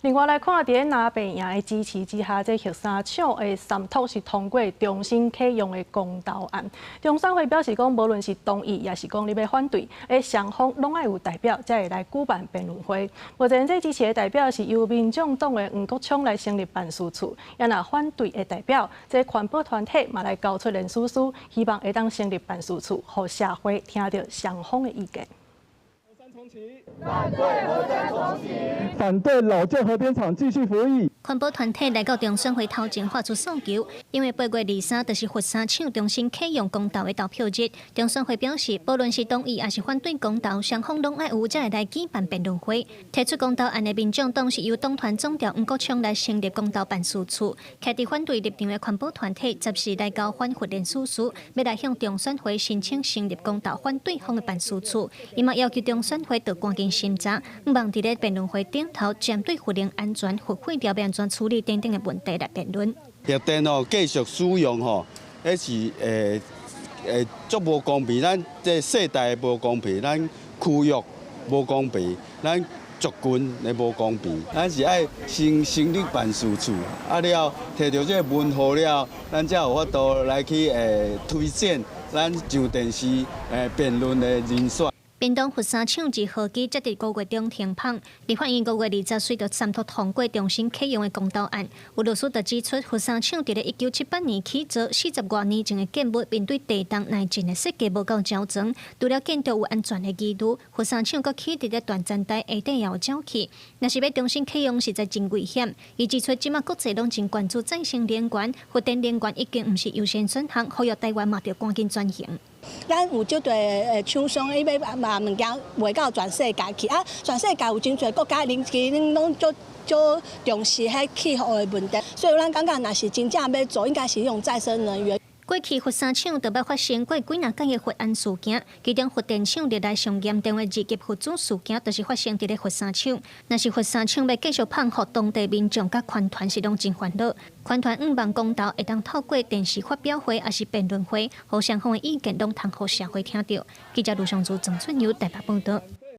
另外来看，伫那边营的支持之下，这核三厂的三读是通过重新启用的公投案。中选会表示讲，无论是同意，也是讲你要反对，双方拢爱有代表才会来举办辩论会。目前这支持的代表是由民众党的黄国昌来成立办事处，也那反对的代表，这环保团体嘛来交出联署书，希望会当成立办事处，让社会听到双方的意见。 反对核三重启，反对老旧核电厂继续服役。环保团体来到中选会头前发出诉求，因为8月23就是核三厂重新启用公投的投票日。中选会表示，无论是同意还是反对公投，双方拢爱有才会来举办辩论会。提出公投案的民众党是由党团总调黄国昌来成立公投办事处，徛伫反对立场的环保团体暂时来交反核联署书，要来向中选会申请成立公投反对方的办事处。伊嘛要求中选会得赶紧审查，毋望伫咧辩论会顶头针对核能安全、核废料安全处理等等的问题来辩论。核电继续使用迄是足无公平，咱这世代无公平，咱区域无公平，咱族群也无公平。咱是爱先成立办事处，了摕到这文号了，咱才有法度来去推荐咱上电视辩论的人选。 屏东核三厂自号机则伫5月中停放，立法院5月20岁就三读通过重新启用的公投案。有律师就指出，核三厂伫咧1978年起做40多年前的建物，面对地动耐震的设计无够较全，除了建筑有安全的疑虑，核三厂阁起伫咧断层带下底也有沼气，若是要重新启用，实在真危险。伊指出，即马国际拢真关注再生能源，核电能源已经毋是优先选项，呼吁台湾嘛要赶紧转型。 咱有即对厂商，伊要把物件卖到全世界去啊！全世界有真侪国家，因拢足重视迄气候的问题，所以咱感觉，若是真正要做，应该是用再生能源。 过去核三厂就捌发生过几若件的核案事件，其中核电厂历来上严重的二级核子事件，就是发生伫咧核三厂。若是核三厂要继续放互当地民众甲环团是拢真烦恼。环团毋望公投会当透过电视发表会，还是辩论会，互双方的意见拢通互社会听到。记者卢尚珠、郑春友台北报道。